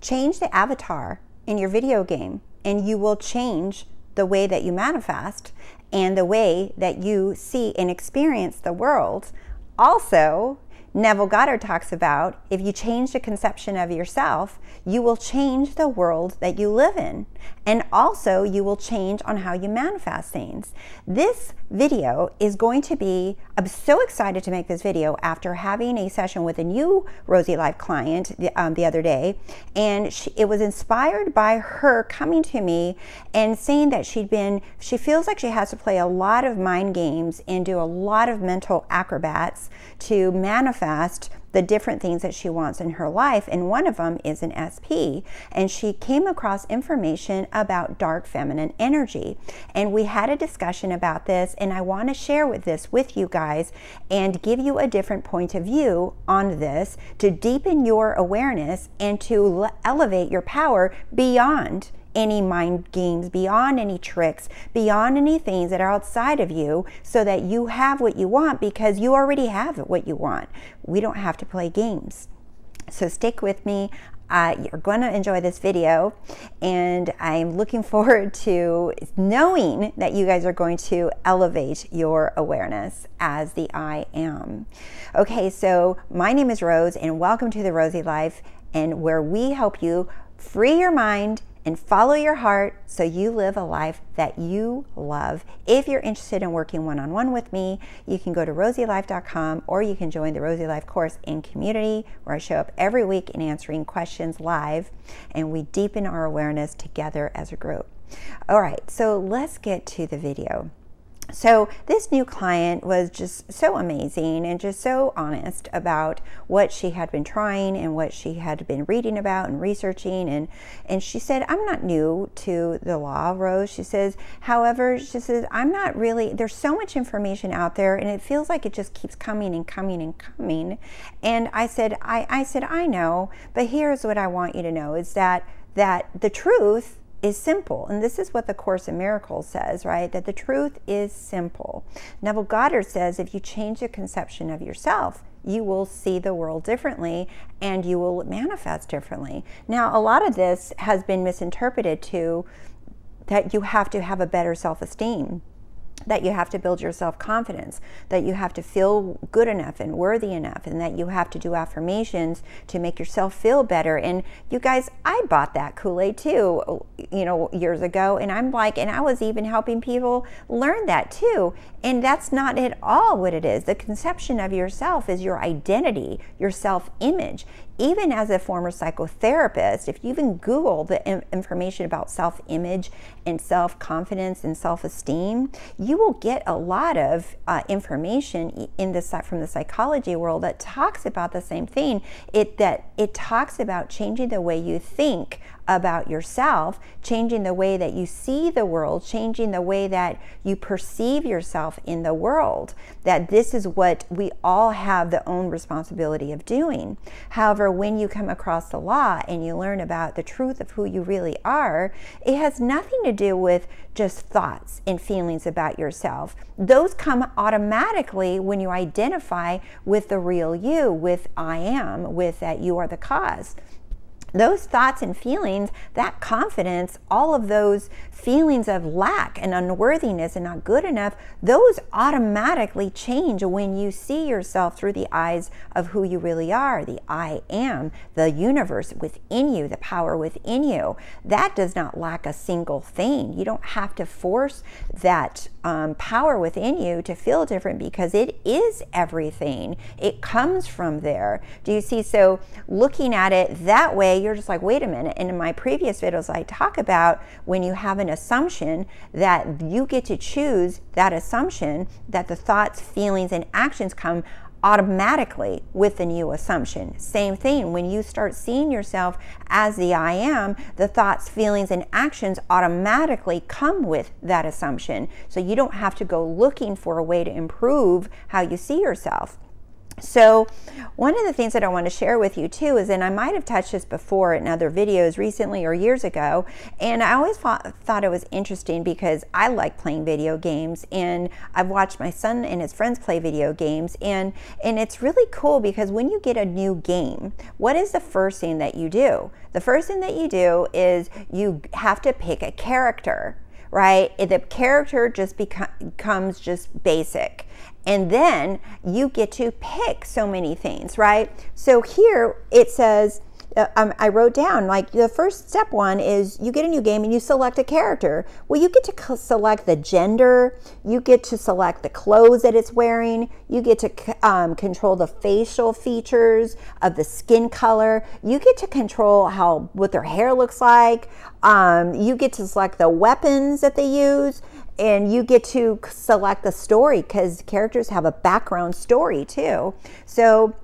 change the avatar in your video game, and you will change the way that you manifest and the way that you see and experience the world. Also, Neville Goddard talks about if you change the conception of yourself, you will change the world that you live in. And also, you will change on how you manifest things. This video is going to be, I'm so excited to make this video after having a session with a new Rosey Life client the other day. And it was inspired by her coming to me and saying that she feels like she has to play a lot of mind games and do a lot of mental acrobats to manifest the different things that she wants in her life, and one of them is an SP. And she came across information about dark feminine energy, and we had a discussion about this, and I want to share this with you guys and give you a different point of view on this to deepen your awareness and to elevate your power beyond any mind games, beyond any tricks, beyond any things that are outside of you, so that you have what you want, because you already have what you want. We don't have to play games. So stick with me. You're going to enjoy this video, and I'm looking forward to knowing that you guys are going to elevate your awareness as the I am. Okay, so my name is Rose, and welcome to the Rosey Life, and where we help you free your mind and follow your heart so you live a life that you love. If you're interested in working one-on-one with me, you can go to RoseyLife.com, or you can join the Rosey Life course and community, where I show up every week in answering questions live, and we deepen our awareness together as a group. All right, so let's get to the video. So this new client was just so amazing and just so honest about what she had been trying and what she had been reading about and researching. And she said, I'm not new to the law, Rose. She says, however, she says, I'm not really, there's so much information out there, and it feels like it just keeps coming and coming and coming. And I said, I know, but here's what I want you to know is that the truth is simple. And this is what the Course in Miracles says, right? That the truth is simple. Neville Goddard says if you change the conception of yourself, you will see the world differently and you will manifest differently. Now, a lot of this has been misinterpreted to that you have to have a better self-esteem, that you have to build your self-confidence, that you have to feel good enough and worthy enough, and that you have to do affirmations to make yourself feel better. And you guys, I bought that Kool-Aid too, years ago, and I'm like, and I was even helping people learn that too. And that's not at all what it is. The conception of yourself is your identity, your self-image. Even as a former psychotherapist, if you even Google the information about self-image and self-confidence and self-esteem, you will get a lot of information from the psychology world that talks about the same thing. It talks about changing the way you think about yourself, changing the way that you see the world, changing the way that you perceive yourself in the world, that this is what we all have the own responsibility of doing. However, when you come across the law and you learn about the truth of who you really are, it has nothing to do with just thoughts and feelings about yourself. Those come automatically when you identify with the real you, with I am, with that you are the cause. Those thoughts and feelings, that confidence, all of those feelings of lack and unworthiness and not good enough, those automatically change when you see yourself through the eyes of who you really are, the I am, the universe within you, the power within you. That does not lack a single thing. You don't have to force that power within you to feel different, because it is everything. It comes from there. Do you see? So looking at it that way, you're just like, wait a minute. And in my previous videos, I talk about when you have an assumption that you get to choose that assumption, that the thoughts, feelings, and actions come automatically with the new assumption. Same thing, when you start seeing yourself as the I am, the thoughts, feelings, and actions automatically come with that assumption. So you don't have to go looking for a way to improve how you see yourself. So one of the things that I want to share with you too is, and I might have touched this before in other videos recently or years ago, and I always thought it was interesting because I like playing video games, and I've watched my son and his friends play video games, and it's really cool because when you get a new game, what is the first thing that you do? The first thing that you do is you have to pick a character, right? The character just becomes just basic. And then you get to pick so many things, right? So here it says, I wrote down, like, the first step one is you get a new game and you select a character. Well, you get to select the gender, you get to select the clothes that it's wearing, you get to control the facial features of the skin color, you get to control what their hair looks like, you get to select the weapons that they use, and you get to select the story because characters have a background story too. So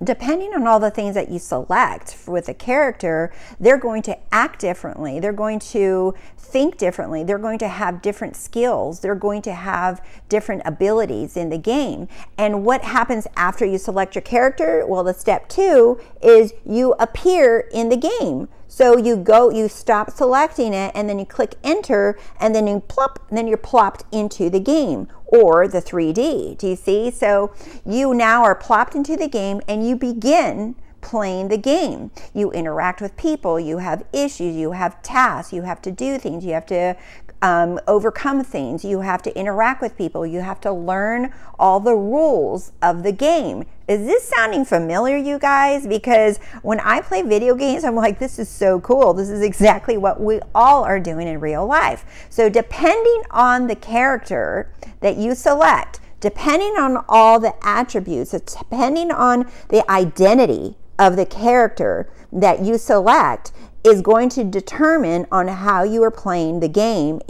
depending on all the things that you select with a character, they're going to act differently. They're going to think differently. They're going to have different skills. They're going to have different abilities in the game. And what happens after you select your character? Well, the step two is you appear in the game. So you stop selecting it, and then you click enter, and then you plop, and then you're plopped into the game, or the 3D. Do you see? So you now are plopped into the game, and you begin playing the game. You interact with people, you have issues, you have tasks, you have to do things, you have to overcome things, you have to interact with people, you have to learn all the rules of the game. Is this sounding familiar, you guys? Because when I play video games, I'm like, this is so cool. This is exactly what we all are doing in real life. So depending on the character that you select, depending on all the attributes, depending on the identity of the character that you select, is going to determine on how you are playing the game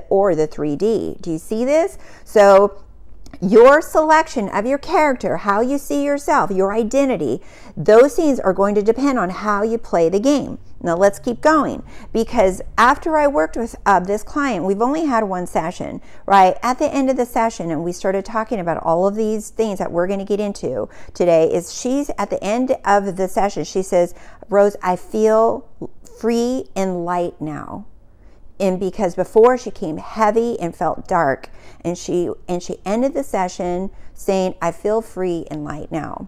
or the 3D. Do you see this? So your selection of your character, how you see yourself, your identity, those things are going to depend on how you play the game. Now let's keep going, because after I worked with this client, we've only had one session, right? At the end of the session, and we started talking about all of these things that we're going to get into today, is she's at the end of the session, she says, Rose, I feel free and light now. And because before she came heavy and felt dark, and she ended the session saying, I feel free and light now.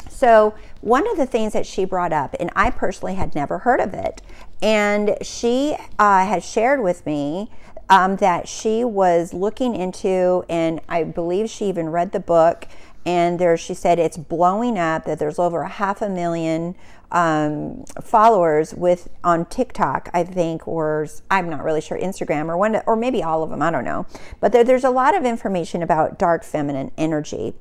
So one of the things that she brought up, and I personally had never heard of it, and she had shared with me that she was looking into, and I believe she even read the book, and she said it's blowing up, that there's over 500,000 followers on TikTok, I think, or I'm not really sure, Instagram, or maybe all of them, I don't know. But there's a lot of information about dark feminine energy.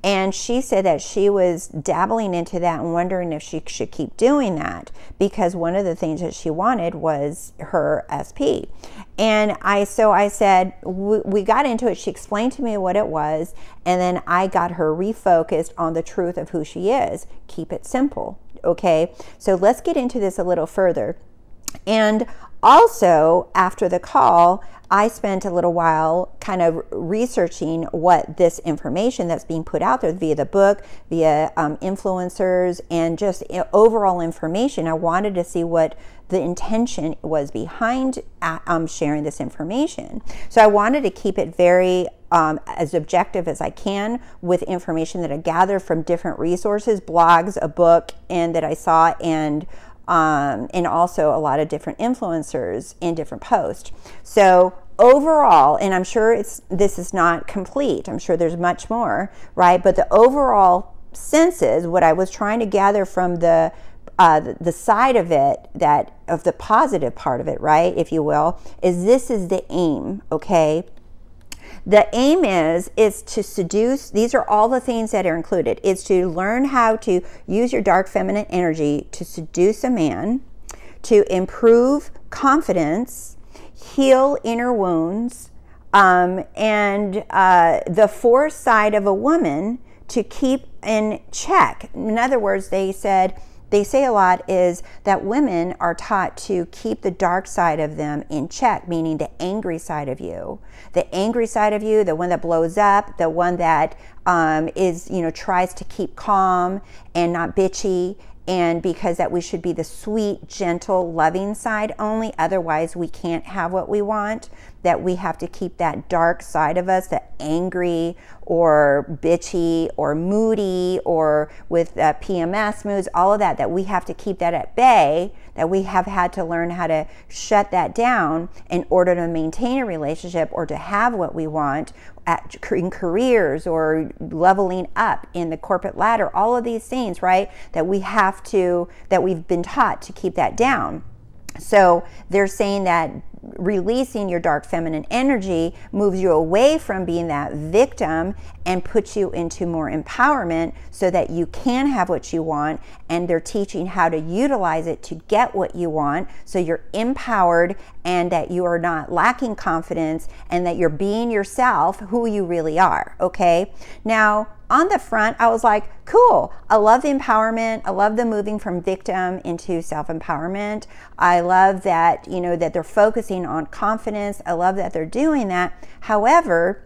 And she said that she was dabbling into that and wondering if she should keep doing that, because one of the things that she wanted was her SP. And so I said, we got into it. She explained to me what it was, and then I got her refocused on the truth of who she is. Keep it simple. Okay, so let's get into this a little further. And also, after the call, I spent a little while kind of researching what this information that's being put out there via the book, via influencers, and just overall information. I wanted to see what the intention was behind sharing this information. So I wanted to keep it very as objective as I can, with information that I gathered from different resources, blogs, a book, and that I saw, and also a lot of different influencers in different posts. So overall, and I'm sure this is not complete, I'm sure there's much more, right? But the overall sense is, what I was trying to gather from the side of it, of the positive part of it, right, if you will, is this is the aim, okay? The aim is to seduce. These are all the things that are included. It's to learn how to use your dark feminine energy to seduce a man, to improve confidence, heal inner wounds, and the foresight of a woman to keep in check. In other words, they said they say a lot is that women are taught to keep the dark side of them in check, meaning the angry side of you. The angry side of you, the one that blows up, the one that is, tries to keep calm and not bitchy, and because that we should be the sweet, gentle, loving side only, otherwise we can't have what we want, that we have to keep that dark side of us, the angry or bitchy or moody or with PMS moods, all of that, that we have to keep that at bay, that we have had to learn how to shut that down in order to maintain a relationship or to have what we want in careers or leveling up in the corporate ladder, all of these things, right? That we've been taught to keep that down. So they're saying that releasing your dark feminine energy moves you away from being that victim and puts you into more empowerment so that you can have what you want, and they're teaching how to utilize it to get what you want, so you're empowered and that you are not lacking confidence and that you're being yourself, who you really are, okay? Now, on the front, I was like, cool. I love the empowerment. I love the moving from victim into self-empowerment. I love that, that they're focusing on confidence. I love that they're doing that. However,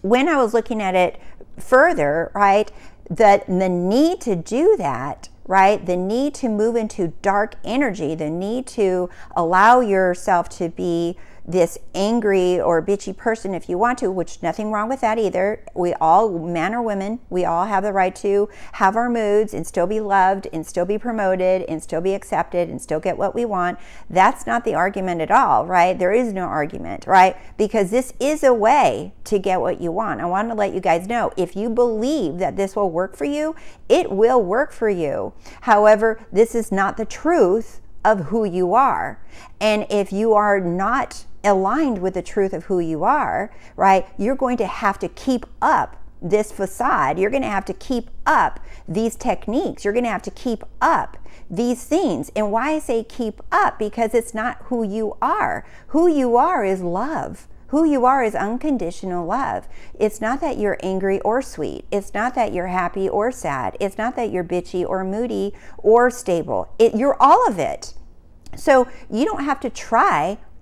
when I was looking at it further, right, the need to do that, right, the need to move into dark energy, the need to allow yourself to be this angry or bitchy person if you want to, which nothing wrong with that either. We all, men or women, we all have the right to have our moods and still be loved and still be promoted and still be accepted and still get what we want. That's not the argument at all, right? There is no argument, right? Because this is a way to get what you want. I want to let you guys know, if you believe that this will work for you, it will work for you. However, this is not the truth of who you are. And if you are not aligned with the truth of who you are, right, you're going to have to keep up this facade. You're going to have to keep up these techniques. You're going to have to keep up these things. And why I say keep up, because it's not who you are. Who you are is love. Who you are is unconditional love. It's not that you're angry or sweet. It's not that you're happy or sad. It's not that you're bitchy or moody or stable. You're all of it. So you don't have to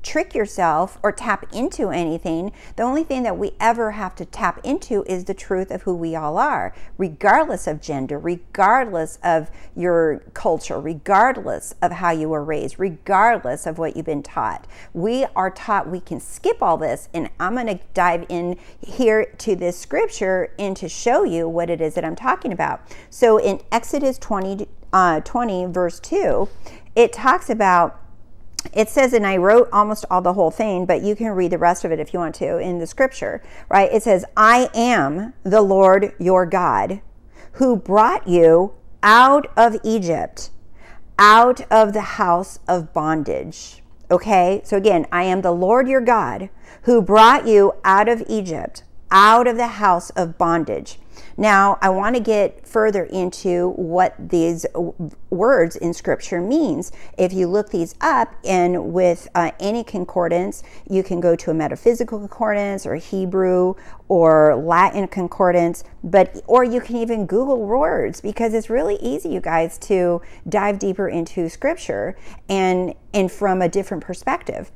trick yourself or tap into anything. The only thing that we ever have to tap into is the truth of who we all are, regardless of gender, regardless of your culture, regardless of how you were raised, regardless of what you've been taught. We are taught we can skip all this, and I'm going to dive in here to this scripture and to show you what it is that I'm talking about. So in Exodus 20 verse 2, it talks about, it says, and I wrote almost all the whole thing, but you can read the rest of it if you want to in the scripture, right? It says, I am the Lord your God who brought you out of Egypt, out of the house of bondage. Okay, so again, I am the Lord your God who brought you out of Egypt, out of the house of bondage. Now, I want to get further into what these words in scripture means. If you look these up, and with any concordance, you can go to a metaphysical concordance or Hebrew or Latin concordance, or you can even Google words, because it's really easy, you guys, to dive deeper into scripture and from a different perspective.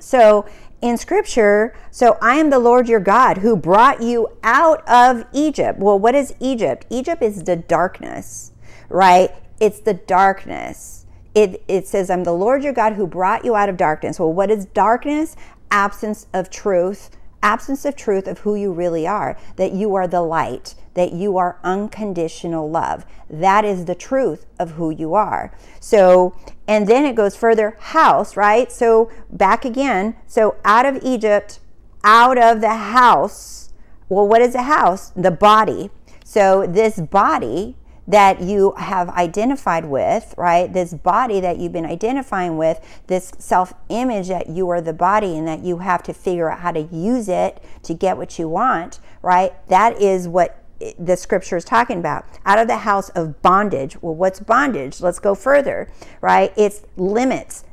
So in scripture, so I am the Lord your God who brought you out of Egypt. Well, what is Egypt? Egypt is the darkness, right? It's the darkness. It says, I'm the Lord your God who brought you out of darkness. Well, what is darkness? Absence of truth of who you really are, that you are the light, that you are unconditional love. That is the truth of who you are. So, and then it goes further, house, right? So back again, so out of Egypt, out of the house. Well, what is a house? The body. So this body that you have identified with, right? This body that you've been identifying with, this self-image that you are the body and that you have to figure out how to use it to get what you want, right? That is what the scripture is talking about. Out of the house of bondage. Well, what's bondage? Let's go further, right? It's limits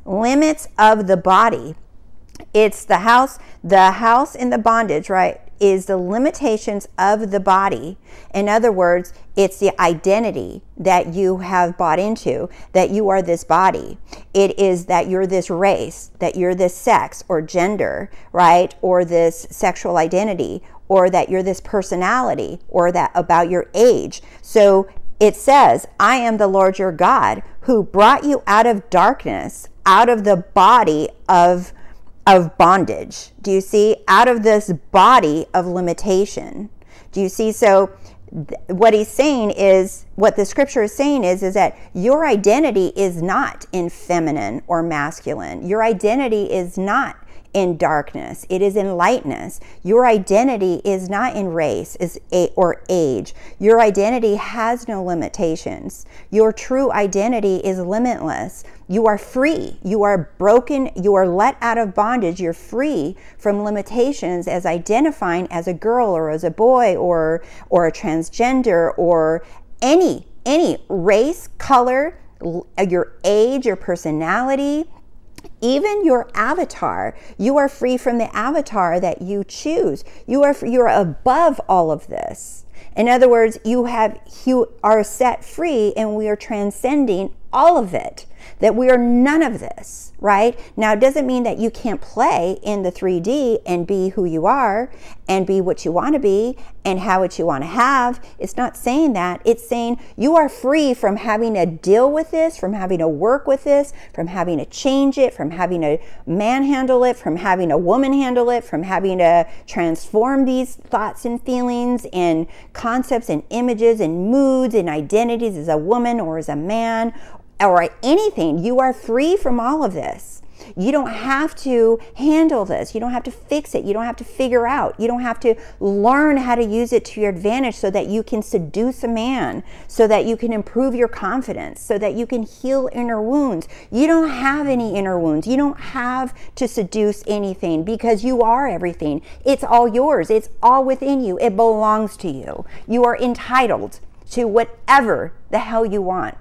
of the body. It's the house and the bondage, right? is the limitations of the body. In other words, it's the identity that you have bought into, that you are this body. It is that you're this race, that you're this sex or gender, right? Or this sexual identity, or that you're this personality, or that about your age. So it says, I am the Lord your God who brought you out of darkness, out of the body of bondage. Do you see? Out of this body of limitation. Do you see? So what he's saying is, what the scripture is saying is that your identity is not in feminine or masculine. Your identity is not in darkness. It is in lightness. Your identity is not in race or age. Your identity has no limitations. Your true identity is limitless. You are free. You are broken. You are let out of bondage. You're free from limitations as identifying as a girl or as a boy or a transgender or any race, color, your age, your personality, even your avatar. You are free from the avatar that you choose. You're above all of this. In other words, you are set free, and we are transcending all of it. That we are none of this, right? Now, it doesn't mean that you can't play in the 3D and be who you are and be what you want to be and have what you want to have. It's not saying that. It's saying you are free from having to deal with this, from having to work with this, from having to change it, from having to manhandle it, from having a woman handle it, from having to transform these thoughts and feelings and concepts and images and moods and identities as a woman or as a man or anything. You are free from all of this. You don't have to handle this. You don't have to fix it. You don't have to figure out. You don't have to learn how to use it to your advantage so that you can seduce a man, so that you can improve your confidence, so that you can heal inner wounds. You don't have any inner wounds. You don't have to seduce anything because you are everything. It's all yours. It's all within you. It belongs to you. You are entitled to whatever the hell you want.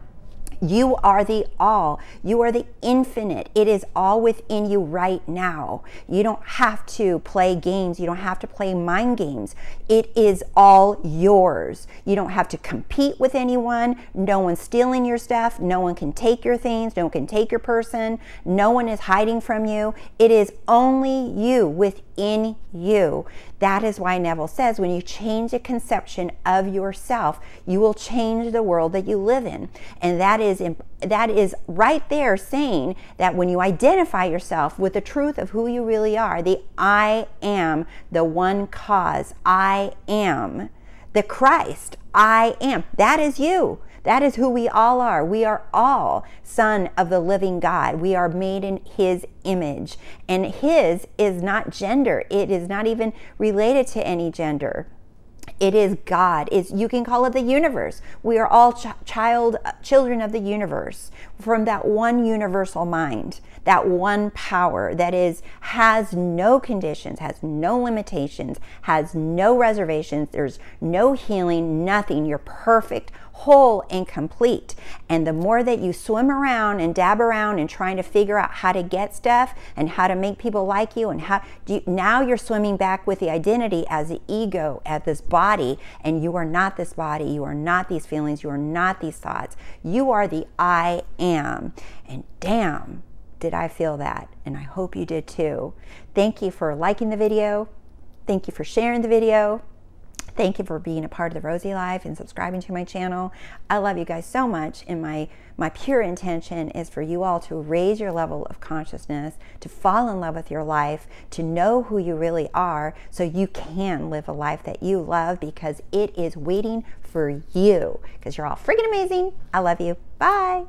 You are the all. You are the infinite. It is all within you right now. You don't have to play games. You don't have to play mind games. It is all yours. You don't have to compete with anyone. No one's stealing your stuff. No one can take your things. No one can take your person. No one is hiding from you. It is only you within you. That is why Neville says when you change the conception of yourself, you will change the world that you live in. And that is right there saying that when you identify yourself with the truth of who you really are, the I am, the one cause, I am, the Christ, I am, that is you. That is who we all are. We are all son of the living God. We are made in his image. And his is not gender. It is not even related to any gender. It is God. You can call it the universe. We are all children of the universe from that one universal mind, that one power that has no conditions, has no limitations, has no reservations. There's no healing, nothing. You're perfect, whole, and complete. And the more that you swim around and dab around and trying to figure out how to get stuff and how to make people like you, and now you're swimming back with the identity as the ego, as this body, and you are not this body. You are not these feelings. You are not these thoughts. You are the I am. And damn, did I feel that? And I hope you did too. Thank you for liking the video. Thank you for sharing the video. Thank you for being a part of the Rosey Life and subscribing to my channel. I love you guys so much, and my pure intention is for you all to raise your level of consciousness, to fall in love with your life, to know who you really are so you can live a life that you love, because it is waiting for you, because you're all freaking amazing. I love you. Bye.